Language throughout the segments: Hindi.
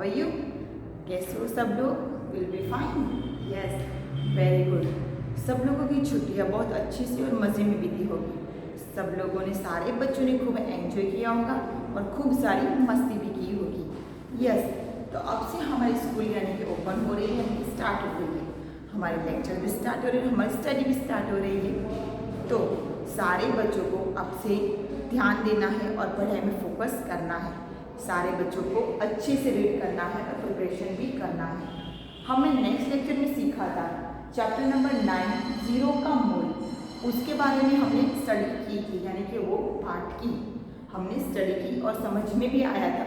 How are you? कैसे हो सब लोग? Will be fine? Yes, very good. सब लोगों की छुट्टियाँ बहुत अच्छी से और मज़े में बीती होगी। सब लोगों ने, सारे बच्चों ने खूब एंजॉय किया होगा और खूब सारी मस्ती भी की होगी। यस, तो अब से हमारी स्कूल यानी कि ओपन हो रही है, यानी कि स्टार्ट हो रही है। हमारे लेक्चर भी स्टार्ट हो रहे हैं, हमारी स्टडी भी स्टार्ट हो रही है। तो सारे बच्चों को अब से ध्यान देना है और पढ़ाई में फोकस करना है। सारे बच्चों को अच्छे से रीड करना है और प्रिपरेशन भी करना है। हमने नेक्स्ट लेक्चर में सीखा था चैप्टर नंबर 9 जीरो का मूल, उसके बारे में हमने स्टडी की थी, यानी कि वो पार्ट की हमने स्टडी की और समझ में भी आया था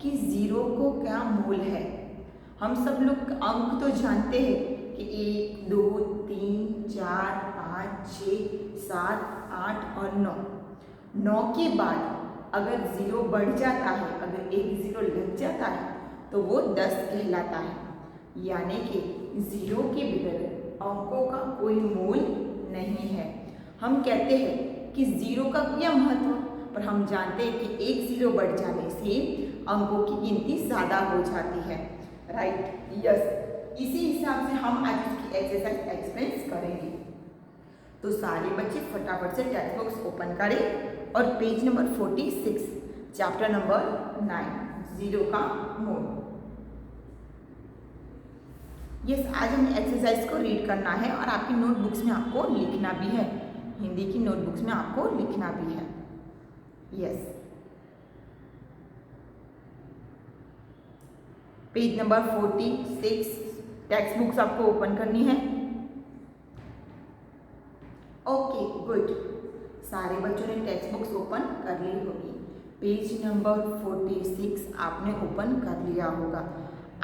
कि ज़ीरो को क्या मूल है। हम सब लोग अंक तो जानते हैं कि 1, 2, 3, 4, 5, 6, 7, 8 और 9। 9 के बाद अगर ज़ीरो बढ़ जाता है, अगर एक ज़ीरो लग जाता है तो वो 10 कहलाता है। यानी कि ज़ीरो के बगैर अंकों का कोई मूल नहीं है। हम कहते हैं कि ज़ीरो का क्या महत्व, पर हम जानते हैं कि एक ज़ीरो बढ़ जाने से अंकों की गिनती ज़्यादा हो जाती है। राइट? यस। इसी हिसाब से हम आज इसकी एक्सरसाइज एक्सप्लेन करेंगे। तो सारे बच्चे फटाफट से टेक्स्ट बुक्स ओपन करें और page number 46 chapter number 9 zero का मूल। यस, आज हमें एक्सरसाइज को रीड करना है और आपकी नोटबुक्स में आपको लिखना भी है। हिंदी की नोटबुक्स में आपको लिखना भी है। Yes, page number 46 text books आपको ओपन करनी है। Okay, good. सारे बच्चों ने टेक्स्ट बुक्स ओपन कर ली होगी। पेज नंबर 46 आपने ओपन कर लिया होगा।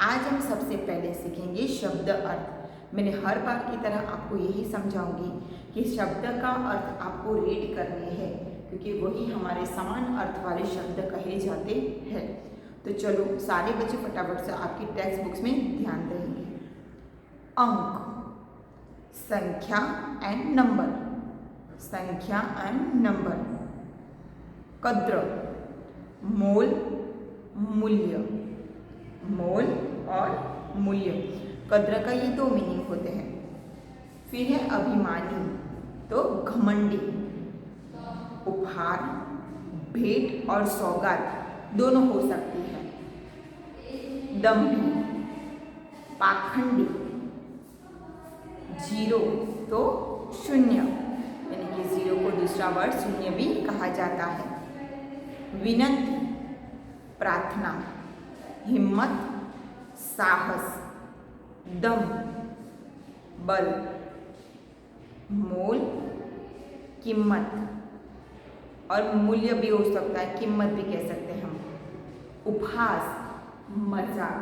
आज हम सबसे पहले सीखेंगे शब्द अर्थ। मैंने हर बार की तरह आपको यही समझाऊंगी कि शब्द का अर्थ आपको रीड करने हैं, क्योंकि वही हमारे समान अर्थ वाले शब्द कहे जाते हैं। तो चलो सारे बच्चे फटाफट से आपकी टेक्स्ट बुक्स में ध्यान देंगे। अंक, संख्या एंड नंबर, संख्या एंड नंबर। कद्र, मोल, मूल्य, मोल और मूल्य। कद्र का ये दो मीनिंग होते हैं। फिर है अभिमानी, तो घमंडी। उपहार, भेंट और सौगात दोनों हो सकती है। दम्भी, पाखंडी। जीरो, तो शून्य, यानी कि जीरो को दूसरा वर्ड शून्य भी कहा जाता है। विनती, प्रार्थना। हिम्मत, साहस। दम, बल। मोल, कीमत, और मूल्य भी हो सकता है, कीमत भी कह सकते हैं हम। उपहास, मजाक,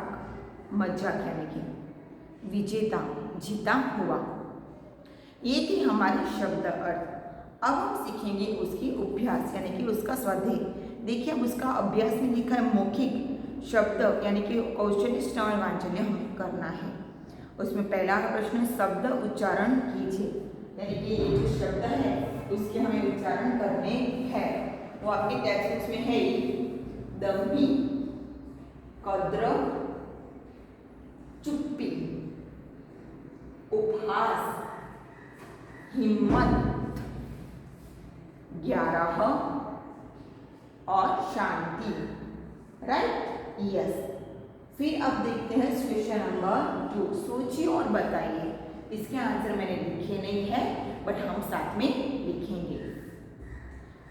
मजाक यानी कि विजेता, जीता हुआ। ये थी हमारे शब्द अर्थ। अब हम सीखेंगे उसकी अभ्यास यानी कि उसका स्वाध्याय। देखिए, अब उसका अभ्यास में लिखा है मौखिक शब्द यानी कि क्वेश्चन श्रवण वांचन हमें करना है। उसमें पहला प्रश्न शब्द उच्चारण कीजिए, यानी कि ये जो शब्द है उसके हमें उच्चारण करने हैं। वो आपके टेक्स्ट बुक्स में है ही। दम्भी, कद्र, चुप्पी, उपहास, हिम्मत, 11 और शांति। राइट? यस। फिर अब देखते हैं क्वेश्चन नंबर 2। सोचिए और बताइए। इसके आंसर मैंने लिखे नहीं है, बट हम साथ में लिखेंगे।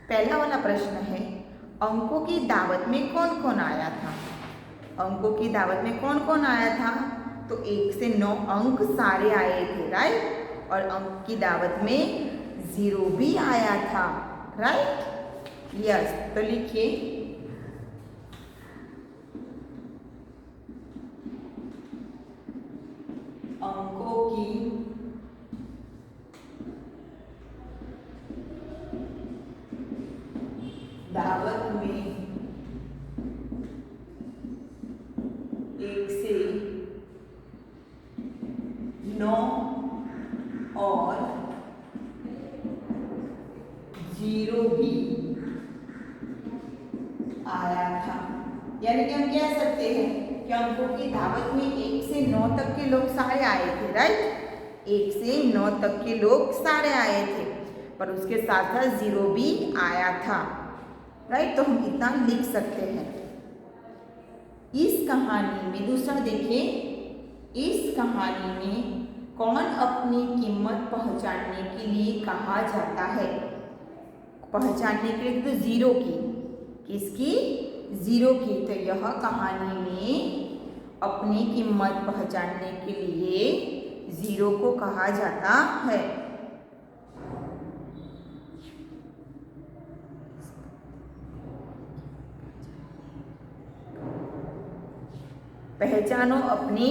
पहला वाला प्रश्न है, अंकों की दावत में कौन कौन आया था? अंकों की दावत में कौन कौन आया था? तो 1 से 9 अंक सारे आए थे। राइट? और अंक की दावत में जीरो भी आया था। राइट? यस। तो लिखिए, अंकों की दावत में 1 से 9 और जीरो भी आया था। यानी कि हम कह सकते हैं कि अंकों की दावत में 1 से 9 तक के लोग सारे आए थे, राइट। 1 से 9 तक के लोग सारे आए थे, पर उसके साथ साथ 0 भी आया था, राइट। तो हम इतना लिख सकते हैं। इस कहानी में दूसरा देखिए, इस कहानी में कौन अपनी कीमत पहचानने के लिए कहा जाता है? पहचानने के लिए तो 0 की, किसकी? 0 की। तो यह कहानी में अपनी कीमत पहचानने के लिए 0 को कहा जाता है। पहचानो अपनी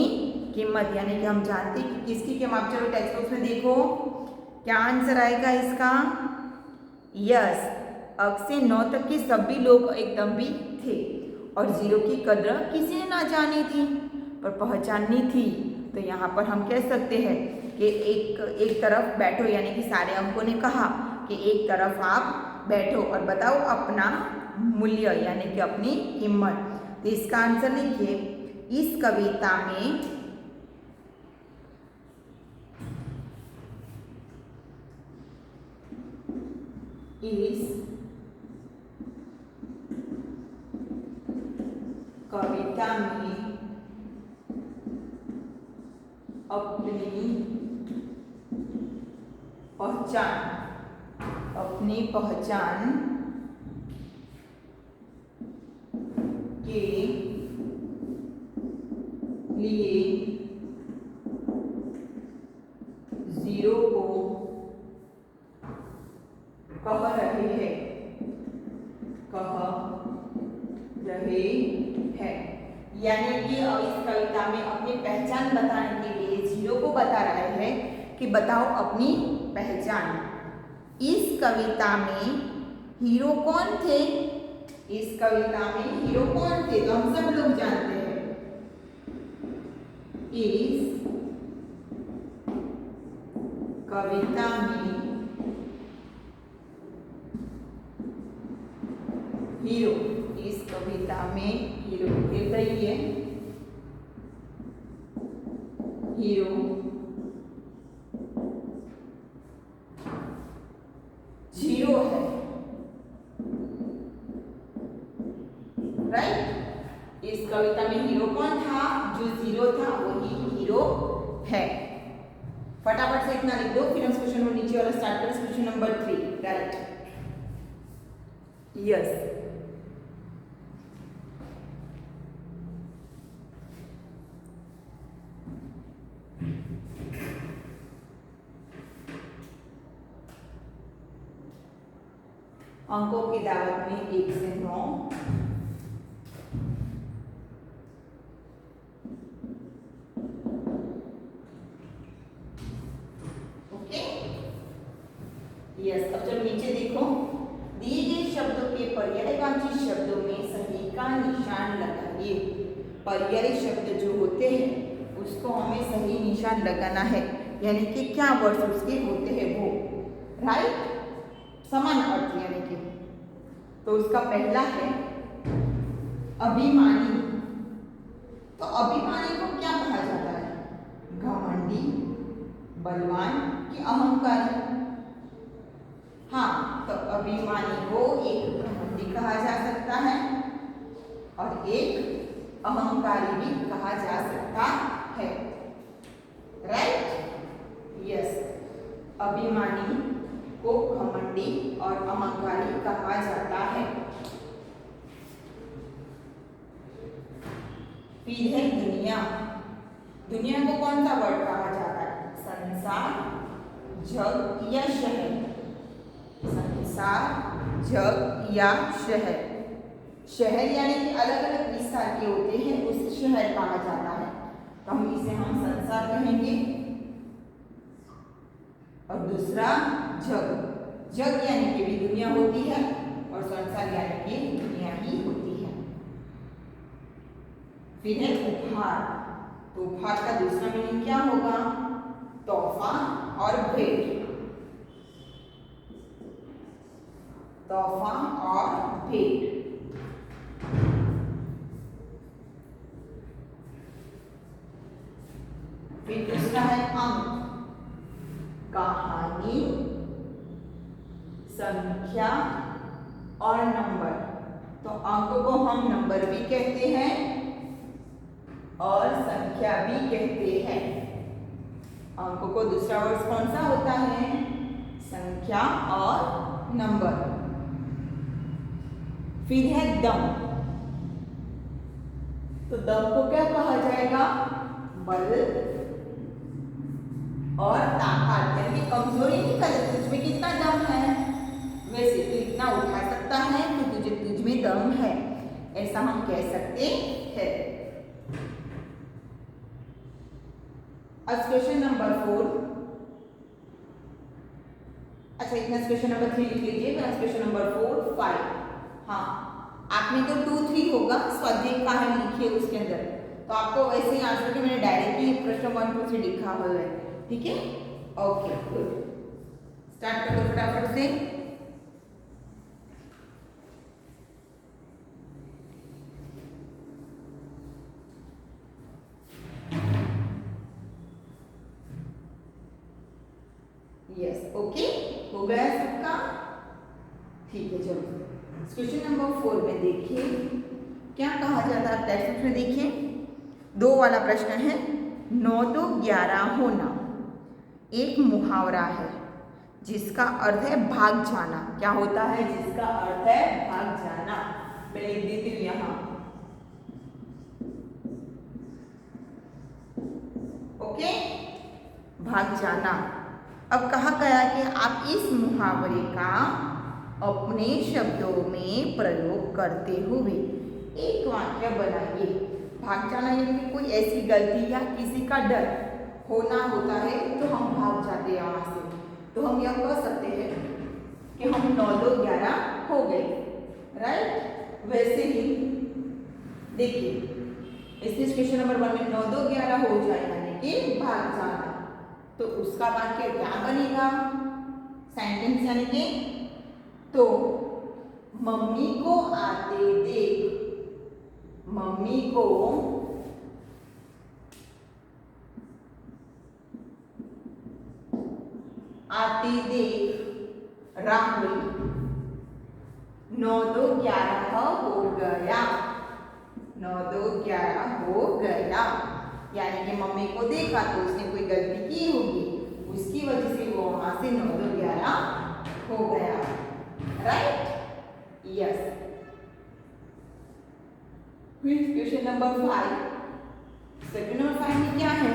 कीमत, यानी कि हम जानते हैं कि किसकी कीमत। चलो टेक्स्ट बुक में देखो क्या आंसर आएगा इसका। यस, 1 से 9 तक के सभी लोग एकदम भी थे और 0 की कदर किसी ने ना जानी थी, पर पहचाननी थी। तो यहाँ पर हम कह सकते हैं कि एक तरफ बैठो, यानी कि सारे अंकों ने कहा कि एक तरफ आप बैठो और बताओ अपना मूल्य, यानी कि अपनी कीमत। तो इसका आंसर लिखिए। इस कविता में इस कविता में अपनी पहचान के लिए 0 को कह रहे हैं, यानी कि इस कविता में अपनी पहचान बताने के लिए 0 को बता रहे हैं कि बताओ अपनी पहचान। इस कविता में हीरो कौन थे? इस कविता में हीरो कौन थे? तो हम सब लोग जानते हैं। इस कविता में हीरो, इस कविता में हीरो बताइए। हीरो 0 है, राइट। इस कविता में हीरो कौन था? जो 0 था वही हीरो है। फटाफट से इतना लिख दो, फिर हम क्वेश्चन नंबर नीचे वाला स्टार्ट करें। Question number 3, right. यस, अंकों की दावत में 1 से 9। Okay, yes. अब चलो नीचे देखो। दिए गए शब्दों के पर्यायवाची शब्दों में सही का निशान लगाइए। पर्यायी शब्द जो होते हैं उसको हमें सही निशान लगाना है, यानी कि क्या वर्ड्स उसके होते हैं वो, राइट। समान अर्थ, यानी कि तो उसका पहला है अभिमानी। तो अभिमानी को क्या कहा जाता है? घमंडी, बलवान कि अहंकारी? हाँ, तो अभिमानी को एक घमंडी कहा जा सकता है और एक अहंकारी भी कहा जा सकता है, राइट। यस, अभिमानी को घमंडी और अहंकारी कहा जाता है। फिर है दुनिया। दुनिया को कौन सा वर्ड कहा जाता है? संसार, जग या शहर? संसार, जग या शहर? शहर यानी कि अलग अलग विस्तार के होते हैं, उस शहर कहा जाता है। तो हम इसे संसार कहेंगे। और दूसरा जग, जग यानी कि भी दुनिया होती है और संसार यानी कि दुनिया ही होती है। फिर है उपहार। तो उपहार का दूसरा मीनिंग क्या होगा? तोहफा और भेंट। तोहफा और भेंट। फिर दूसरा है अंक, कहानी, संख्या और नंबर। तो अंक को हम नंबर भी कहते हैं और संख्या भी कहते हैं। अंक को दूसरा वर्ड कौन सा होता है? संख्या और नंबर। फिर है दम। तो दम को क्या कहा जाएगा? बल और ताकत, यानी कमजोरी नहीं कर, तुझमें कितना दम है, वैसे तू इतना उठा सकता है तो तुझमें दम है, ऐसा हम कह सकते हैं। अब क्वेश्चन नंबर 4, अच्छा इतना क्वेश्चन नंबर 3 लिख लीजिए, क्वेश्चन नंबर 4, 5। हाँ, आपने तो 2, 3 होगा स्वाध्याय का है लिखिए उसके अंदर, तो आपको वैसे ही आंसर के मैंने डायरेक्टली प्रश्न 1, 2, 3 लिखा हुआ है, ठीक है? ओके गुड, स्टार्ट करो फटाफट से। यस, ओके हो गया सबका, ठीक है। चलो क्वेश्चन नंबर 4 में देखिए क्या कहा जाता है। टेक्स्ट में देखिए 2 वाला प्रश्न है, 9 2 11 होना एक मुहावरा है जिसका अर्थ है भाग जाना। क्या होता है? जिसका अर्थ है भाग जाना। मैं लिख देती हूँ यहाँ, ओके, भाग जाना। अब कहा गया कि आप इस मुहावरे का अपने शब्दों में प्रयोग करते हुए एक वाक्य बनाइए। भाग जाना यानी कोई ऐसी गलती या किसी का डर होना होता है तो हम भाग जाते हैं यहाँ से। तो हम यह कह सकते हैं कि हम 9 2 11 हो गए, राइट? वैसे ही देखिए इस क्वेश्चन नंबर 1 में 9 2 11 हो जाए यानी कि भाग जाना, तो उसका वाक्य क्या बनेगा? सेंटेंस यानी कि तो मम्मी को आते देख, मम्मी को आते देख राहुल 9 2 11 हो गया, 9 2 11 हो गया। यानी कि मम्मी को देखा तो उसने कोई गलती की होगी, उसकी वजह से वो वहां से 9 2 11 हो गया, राइट? यस। फिर क्वेश्चन नंबर 5, क्वेश्चन नंबर 5 में क्या है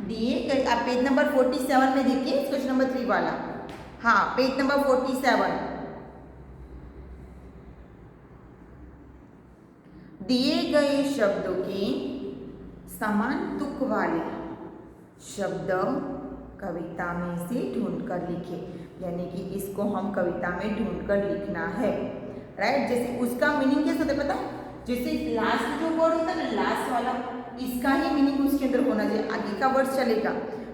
दिए? आप पेज नंबर 47 में देखिए, क्वेश्चन नंबर 3 वाला। हाँ, पेज नंबर 47, दिए गए शब्दों के समान तुक वाले शब्द कविता में से ढूंढकर लिखे। यानी कि इसको हम कविता में ढूंढकर लिखना है, राइट? जैसे उसका मीनिंग कैसे होता है पता है? जैसे लास्ट जो वर्ड होता है ना, लास्ट वाला, इसका ही मीनिंग उसके अंदर होना चाहिए। आगे का वर्ड चलेगा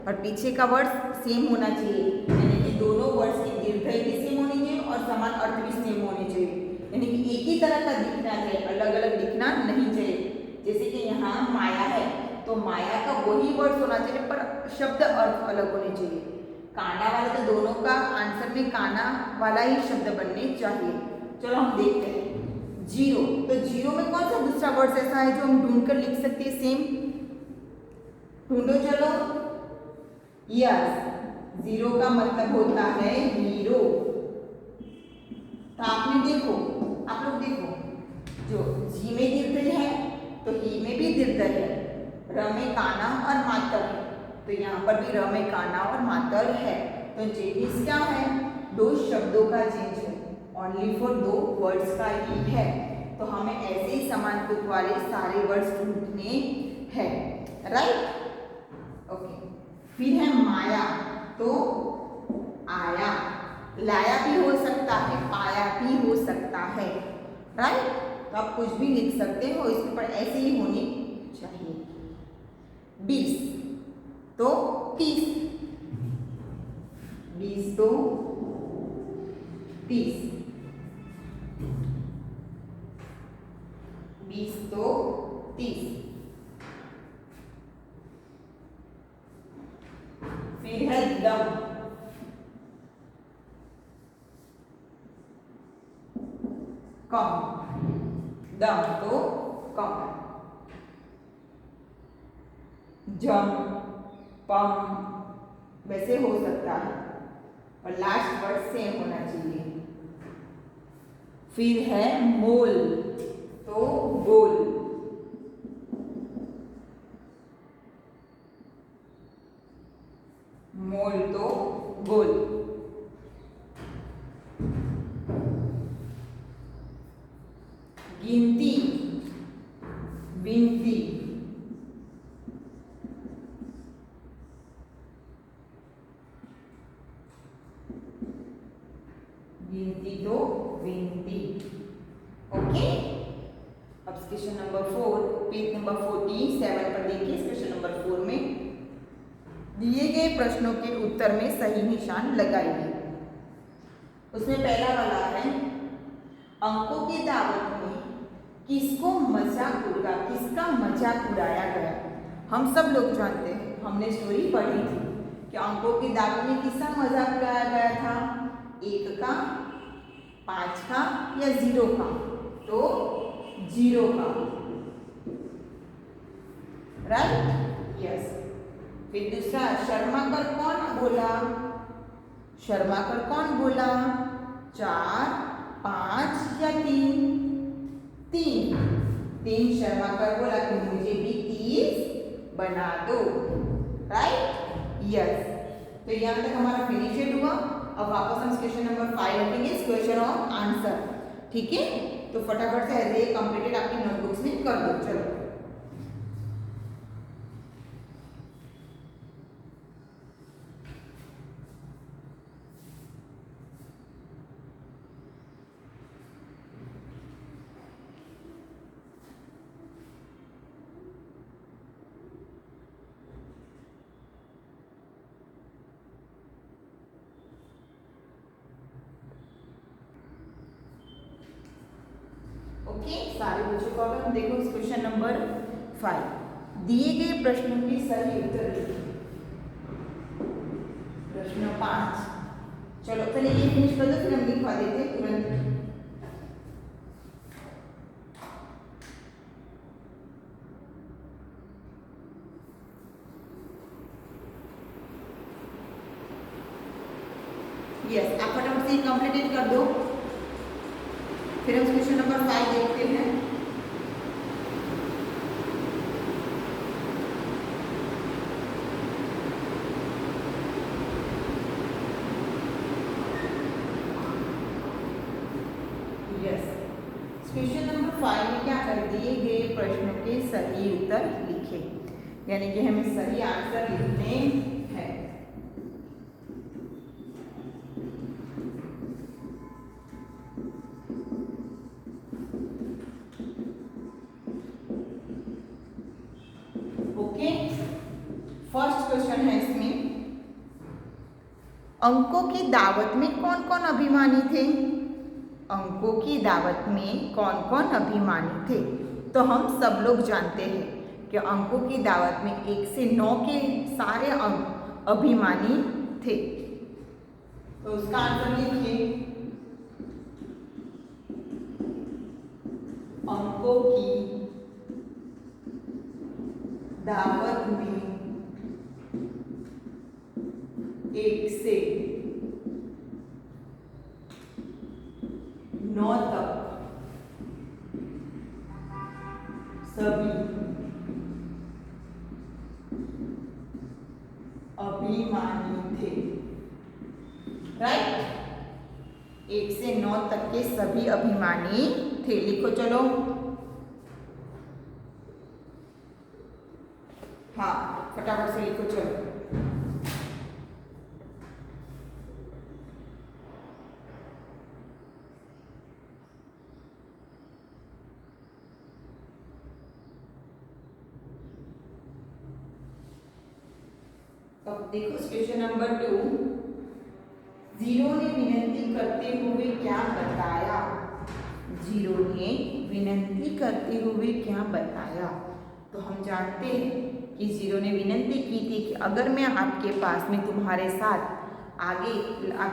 और पीछे का वर्ड सेम होना चाहिए, यानी कि दोनों वर्ड्स की दीर्घई भी सेम होनी चाहिए और समान अर्थ भी सेम होने चाहिए। यानी कि एक ही तरह का दिखना चाहिए, अलग अलग दिखना नहीं चाहिए। जैसे कि यहाँ माया है तो माया का वही वर्ड होना चाहिए पर शब्द अर्थ अलग होने चाहिए। काना वाला तो दोनों का आंसर में काना वाला ही शब्द बनने चाहिए। चलो हम देखते हैं। जीरो, तो जीरो में कौन सा दूसरा वर्ड ऐसा है जो हम ढूंढकर लिख सकते हैं सेम? ढूंढो चलो। यस, जीरो का मतलब होता है हीरो। तो आपने देखो, आप लोग देखो, जो जी में दीर्घ है तो ही में भी दीर्घ है, र में काना और मातर है, तो यहाँ पर भी र में काना और मातर है। तो चेंजेस क्या है? 2 शब्दों का चेंज है, ओनली फॉर 2 वर्ड्स का ही है। तो हमें ऐसे ही समान तुक वाले सारे वर्ड्स ढूंढने हैं, राइट? ओके। फिर है माया, तो आया, लाया भी हो सकता है, पाया भी हो सकता है, राइट? तो आप कुछ भी लिख सकते हो, इसके ऊपर ऐसे ही होनी चाहिए। 20, तो 30, 20 तो 30, 20 तो 30, फिर है दम, कम, दम तो कम, जम, पम, वैसे हो सकता है और लास्ट वर्ड सेम होना चाहिए। फिर है मोल तो गोल, मोल तो गोल, गिनती, विनती, गिनती तो विनती। ओके, अब क्वेश्चन नंबर 4 पेज नंबर 47 पर देखिए। क्वेश्चन नंबर 4 में दिए गए प्रश्नों के उत्तर में सही निशान लगाइए। उसमें पहला वाला है अंकों की दावत में किसको मजाक उड़ा, किसका मजाक उड़ाया गया। हम सब लोग जानते हैं, हमने स्टोरी पढ़ी थी कि अंकों की दावत में किसका मजाक उड़ाया गया था, 1 का, 5 का या 0 का, तो 0 का, राइट, यस। फिर दूसरा शर्माकर कौन बोला, शर्माकर कौन बोला, 4, 5 या 3, 3 शर्माकर बोला कि मुझे भी 30 बना दो, राइट, यस। तो यहाँ तक हमारा फिनिश हुआ। अब वापस हम क्वेश्चन नंबर 5 रखेंगे, क्वेश्चन और आंसर, ठीक है। तो फटाफट से ऐसे कंप्लीटेड आपकी नोटबुक्स में कर दो, चलो। ओके, सारे बच्चों को अब हम देखो क्वेश्चन नंबर 5 दिए गए प्रश्नों की सही उत्तर लिखिए। प्रश्न 5, चलो पहले ये फिनिश कर दो, फिर हम लिखवा देते हैं तुरंत। यस, आप फटाफट से कंप्लीट कर दो, फिर हम क्वेश्चन नंबर 5 देखते हैं। यस, क्वेश्चन नंबर 5 में क्या कर दिए गए प्रश्नों के सही उत्तर लिखे, यानी कि हमें सही आंसर लिखने हैं। फर्स्ट क्वेश्चन है इसमें, अंकों की दावत में कौन कौन अभिमानी थे, अंकों की दावत में कौन कौन अभिमानी थे। तो हम सब लोग जानते हैं कि अंकों की दावत में 1 से 9 के सारे अंक अभिमानी थे। तो उसका आंसर लिखिए, अंकों की दावत में 1 से 9 तक सभी अभिमानी थे, राइट। 1 से 9 तक के सभी अभिमानी थे, लिखो चलो। हाँ, फटाफट से लिखो चलो। अब देखो क्वेश्चन नंबर 2, 0 ने विनती करते हुए क्या बताया, 0 ने विनती करते हुए क्या बताया। तो हम जानते हैं कि जीरो ने विनती की थी कि अगर मैं आपके पास में तुम्हारे साथ आगे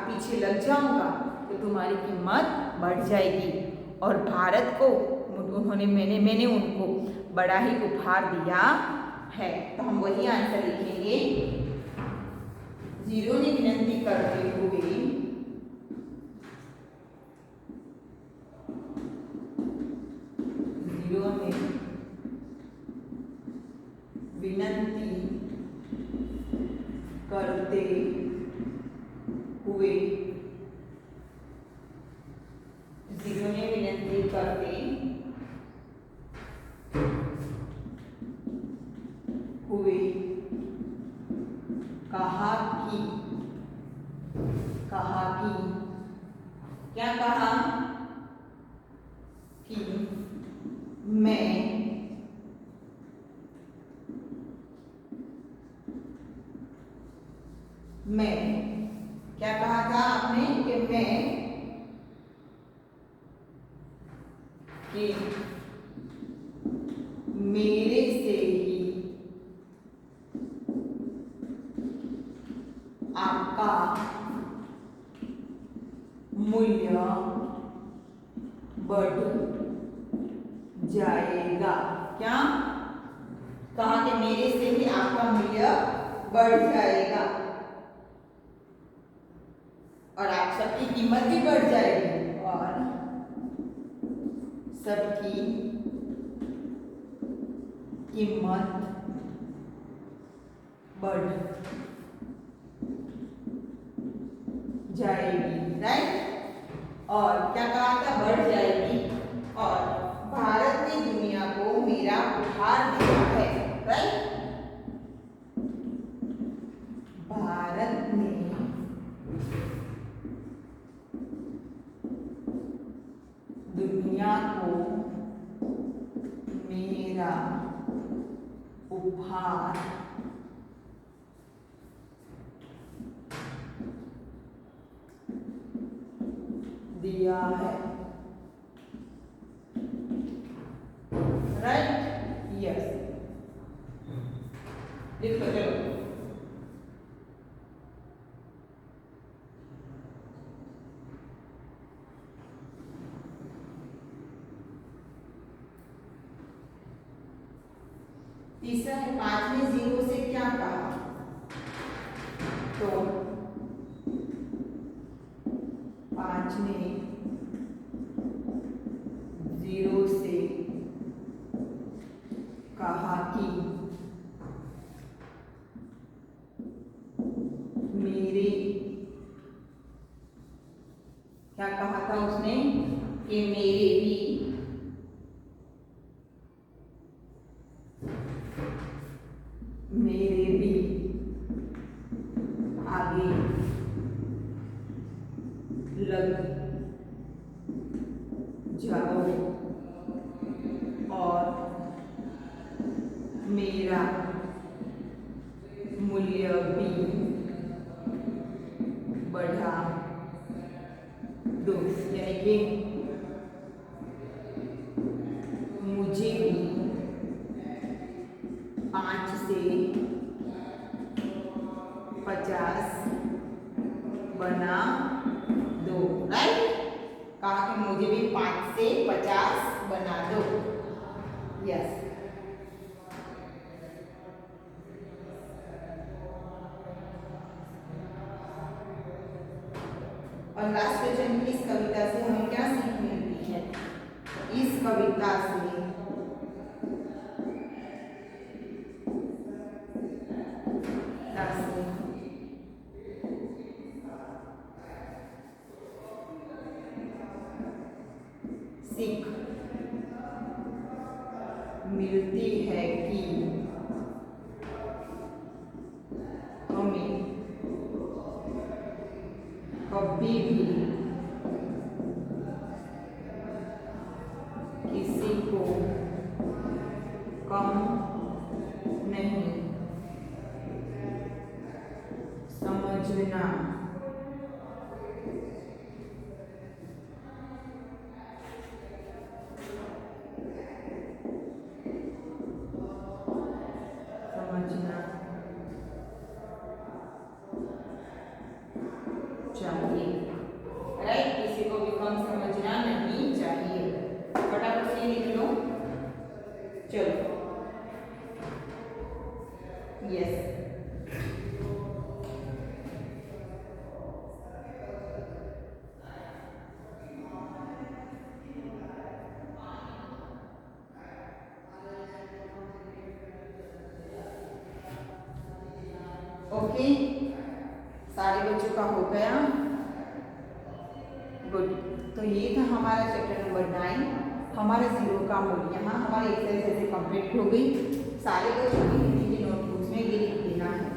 पीछे लग जाऊंगा तो तुम्हारी कीमत बढ़ जाएगी। और भारत को मैंने उनको बड़ा ही उपहार दिया है। तो हम वही आंसर लिखेंगे। जीरो ने विनती करते हुए जीरो ने विनती करते हुए जीरो ने विनती करते हुए कहा कि क्या कहा कि मैं क्या कहा था आपने कि मेरे से ही आपका मूल्य बढ़ जाएगा। क्या कहा कि मेरे से ही आपका मूल्य बढ़ जाएगा और आप सबकी कीमत भी बढ़ जाएगी और सबकी कीमत बढ़ जाएगी। राइट। और क्या कहा था? बढ़ जाएगी। और भारत ने दुनिया को मेरा उपहार दिया है। राइट। भारत ने दुनिया को मेरा उपहार दिया है। राइट। यस। लिखो चलो। तीसरा है 5 ने जीरो से क्या कहा? तो 5 ने जीरो से कहा कि मेरे क्या कहा था उसने कि मेरे भी आगे लग जाओ और मेरा मूल्य भी बढ़ा दो। यानी कि मुझे भी 5 से 50 बना दो। राइट। कहा कि मुझे भी 5 से 50 बना दो। यस। और लास्ट क्वेश्चन की इस कविता से हमें क्या सीख मिलती है? इस कविता से सीख मिलती है कि हमें कभी भी किसी को कम नहीं समझना यस। ओके, सारे बच्चों का हो गया। गुड। तो ये था हमारा चैप्टर नंबर 9, हमारा 0 का मूल। यहाँ हमारी एक्सरसाइज ऐसे कंप्लीट हो गई। सारे बच्चों की हिंदी की नोटबुक्स में ये लिख देना है।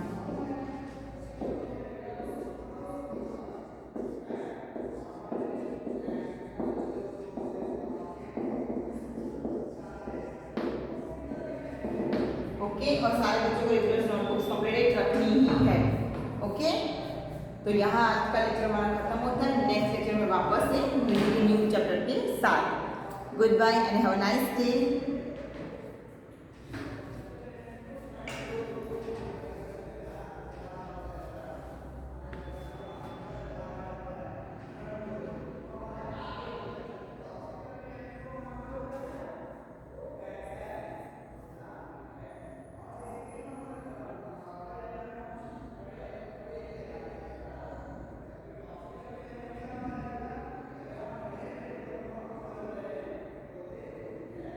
ओके, और सारे बच्चों को रेगुलर नोटबुक्स कंप्लीट रखनी ही है। ओके, तो यहाँ आज का लेक्चर हमारा खत्म होता है। नेक्स्ट लेक्चर में वापस से मिलेंगे न्यू चैप्टर के साथ। Goodbye and have a nice day.